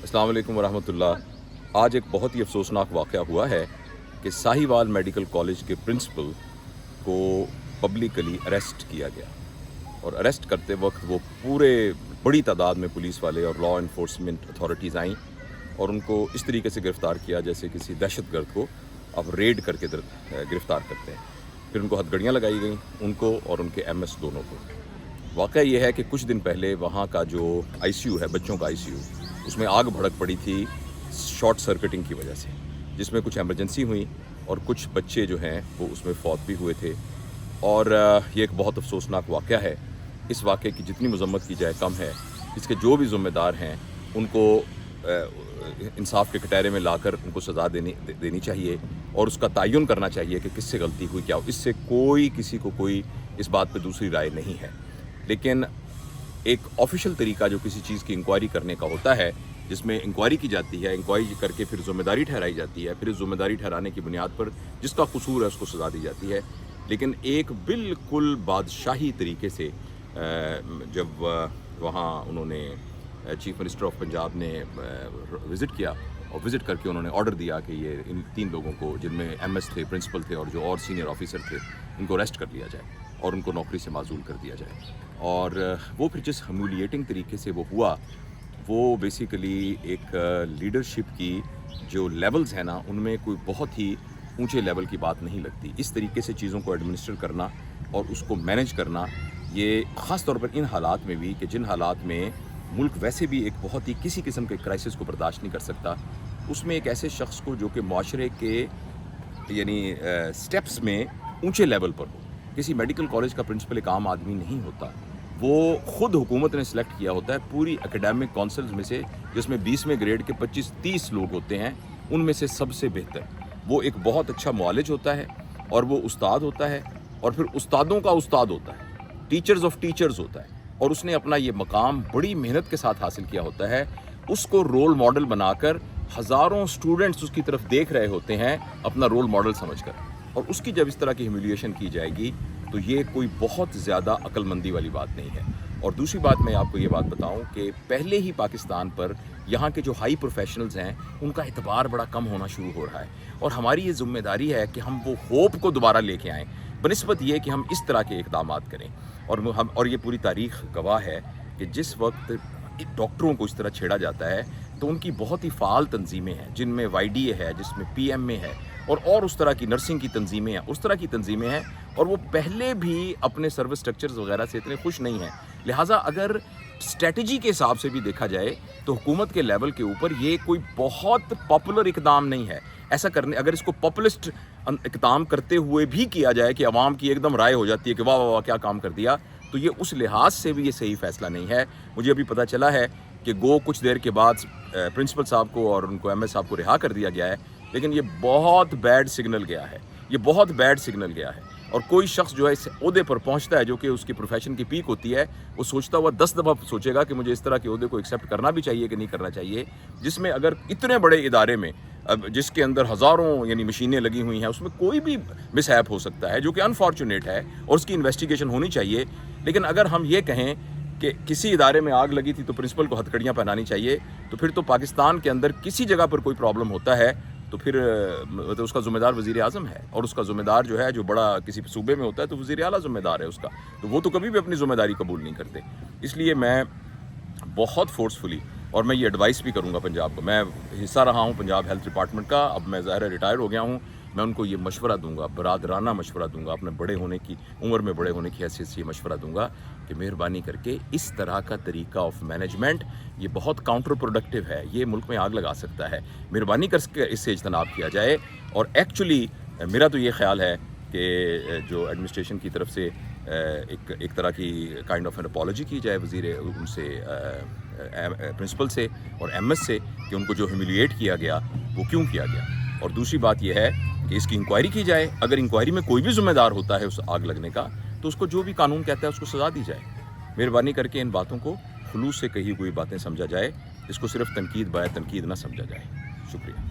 अस्सलाम वालेकुम वरहमतुल्लाह। आज एक बहुत ही अफसोसनाक वाक़या हुआ है कि साहिवाल मेडिकल कॉलेज के प्रिंसिपल को पब्लिकली अरेस्ट किया गया और अरेस्ट करते वक्त वो पूरे बड़ी तादाद में पुलिस वाले और लॉ इन्फोर्समेंट अथॉरिटीज़ आईं और उनको इस तरीके से गिरफ़्तार किया जैसे किसी दहशतगर्द को अब रेड करके गिरफ़्तार करते हैं। फिर उनको हथकड़ियाँ लगाई गई, उनको और उनके एमएस दोनों को। वाक़या ये है कि कुछ दिन पहले वहाँ का जो आईसीयू है, बच्चों का आईसीयू, उसमें आग भड़क पड़ी थी शॉर्ट सर्किटिंग की वजह से, जिसमें कुछ एमरजेंसी हुई और कुछ बच्चे जो हैं वो उसमें फौत भी हुए थे। और ये एक बहुत अफसोसनाक वाक़या है। इस वाक़े की जितनी मज़म्मत की जाए कम है। इसके जो भी ज़िम्मेदार हैं उनको इंसाफ के कटहरे में लाकर उनको सज़ा देनी चाहिए और उसका तयन करना चाहिए कि किससे गलती हुई, क्या। इससे कोई किसी को कोई इस बात पे दूसरी राय नहीं है, लेकिन एक ऑफिशियल तरीका जो किसी चीज़ की इंक्वायरी करने का होता है, जिसमें इंक्वायरी की जाती है, इंक्वायरी करके फिर ज़िम्मेदारी ठहराई जाती है, फिर इस ज़िम्मेदारी ठहराने की बुनियाद पर जिसका कसूर है उसको सज़ा दी जाती है। लेकिन एक बिल्कुल बादशाही तरीके से जब वहाँ उन्होंने चीफ मिनिस्टर ऑफ पंजाब ने विज़िट किया और विज़िट करके उन्होंने ऑर्डर दिया कि ये इन 3 लोगों को, जिनमें एमएस थे, प्रिंसिपल थे और जो और सीनियर ऑफिसर थे, इनको अरेस्ट कर लिया जाए और उनको नौकरी से माज़ूल कर दिया जाए। और वो फिर जिस ह्यूमिलिएटिंग तरीके से वो हुआ, वो बेसिकली एक लीडरशिप की जो लेवल्स हैं ना, उनमें कोई बहुत ही ऊंचे लेवल की बात नहीं लगती। इस तरीके से चीज़ों को एडमिनिस्टर करना और उसको मैनेज करना, ये ख़ास तौर पर इन हालात में भी कि जिन हालात में मुल्क वैसे भी एक बहुत ही किसी किस्म के क्राइसिस को बर्दाश्त नहीं कर सकता, उसमें एक ऐसे शख्स को जो कि माशरे के यानी स्टेप्स में ऊंचे लेवल पर हो। किसी मेडिकल कॉलेज का प्रिंसिपल एक आम आदमी नहीं होता, वो ख़ुद हुकूमत ने सिलेक्ट किया होता है पूरी एकेडमिक काउंसिल्स में से, जिसमें 20वें ग्रेड के 25-30 लोग होते हैं, उनमें से सबसे बेहतर वो एक बहुत अच्छा मुआलिज होता है और वो उस्ताद होता है और फिर उस्तादों का उस्ताद होता है, टीचर्स ऑफ टीचर्स होता है। और उसने अपना ये मकाम बड़ी मेहनत के साथ हासिल किया होता है। उसको रोल मॉडल बनाकर हज़ारों स्टूडेंट्स उसकी तरफ देख रहे होते हैं अपना रोल मॉडल समझकर, और उसकी जब इस तरह की ह्यूमिलिएशन की जाएगी तो ये कोई बहुत ज़्यादा अक्लमंदी वाली बात नहीं है। और दूसरी बात, मैं आपको ये बात बताऊं कि पहले ही पाकिस्तान पर यहाँ के जो हाई प्रोफेशनल्स हैं उनका एतबार बड़ा कम होना शुरू हो रहा है, और हमारी ये ज़िम्मेदारी है कि हम वो होप को दोबारा लेके आएँ बनिस्बत ये कि हम इस तरह के इक़दाम करें। और ये पूरी तारीख़ गवाह है कि जिस वक्त डॉक्टरों को इस तरह छेड़ा जाता है तो उनकी बहुत ही फ़ाल तंजीमें हैं, जिनमें YDA है, जिसमें PMA है और उस तरह की नर्सिंग की तंजीमें हैं, उस तरह की तंजीमें हैं, और वो पहले भी अपने सर्विस स्ट्रक्चर्स वगैरह से इतने खुश नहीं हैं। लिहाजा अगर स्ट्रेटजी के हिसाब से भी देखा जाए तो हुकूमत के लेवल के ऊपर ये कोई बहुत पॉपुलर इक़दाम नहीं है। ऐसा करने, अगर इसको पॉपुलिस्ट इक़दाम करते हुए भी किया जाए कि अवाम की एकदम राय हो जाती है कि वाह वाह वाह क्या काम कर दिया, तो ये उस लिहाज से भी ये सही फ़ैसला नहीं है। मुझे अभी पता चला है कि कुछ देर के बाद प्रिंसिपल साहब को और उनको MS साहब को रिहा कर दिया गया है, लेकिन ये बहुत बैड सिग्नल गया है, ये बहुत बैड सिग्नल गया है। और कोई शख्स जो है इस ओहदे पर पहुंचता है, जो कि उसकी प्रोफेशन की पीक होती है, वो सोचता हुआ 10 दफ़ा सोचेगा कि मुझे इस तरह के ओहदे को एक्सेप्ट करना भी चाहिए कि नहीं करना चाहिए, जिसमें अगर इतने बड़े इदारे में जिसके अंदर हज़ारों यानी मशीनें लगी हुई हैं, उसमें कोई भी मिसहैप हो सकता है, जो कि अनफॉर्चुनेट है और उसकी इन्वेस्टिगेशन होनी चाहिए। लेकिन अगर हम ये कहें कि किसी इदारे में आग लगी थी तो प्रिंसिपल को हथकड़ियाँ पहनानी चाहिए, तो फिर तो पाकिस्तान के अंदर किसी जगह पर कोई प्रॉब्लम होता है तो फिर तो उसका ज़िम्मेदार वज़ीर आज़म है, और उसका ज़िम्मेदार जो है, जो बड़ा किसी सूबे में होता है तो वज़ीर आला ज़िम्मेदार है उसका, तो वो तो कभी भी अपनी ज़िम्मेदारी कबूल नहीं करते। इसलिए मैं बहुत फोर्सफुली, और मैं ये एडवाइस भी करूँगा पंजाब को, मैं हिस्सा रहा हूँ पंजाब हेल्थ डिपार्टमेंट का, अब मैं ज़ाहिर रिटायर हो गया हूँ, मैं उनको ये मशवरा दूंगा, बरादराना मशवरा दूंगा, अपने बड़े होने की उम्र में बड़े होने की हैसियत से ये मशवरा दूंगा कि मेहरबानी करके इस तरह का तरीका ऑफ मैनेजमेंट ये बहुत काउंटर प्रोडक्टिव है, ये मुल्क में आग लगा सकता है। मेहरबानी करके इससे इज्तनाब किया जाए। और एक्चुअली मेरा तो ये ख्याल है कि जो एडमिनिस्ट्रेशन की तरफ से एक तरह की काइंड ऑफ एन अपॉलॉजी की जाए वज़ीर उनसे, प्रिंसिपल से और MS से, कि उनको जो ह्यूमिलिएट किया गया वो क्यों किया गया। और दूसरी बात यह है कि इसकी इंक्वायरी की जाए, अगर इंक्वायरी में कोई भी ज़िम्मेदार होता है उस आग लगने का, तो उसको जो भी कानून कहता है उसको सज़ा दी जाए। मेहरबानी करके इन बातों को खुलूस से कही हुई बातें समझा जाए, इसको सिर्फ तनकीद बाय तनकीद ना समझा जाए। शुक्रिया।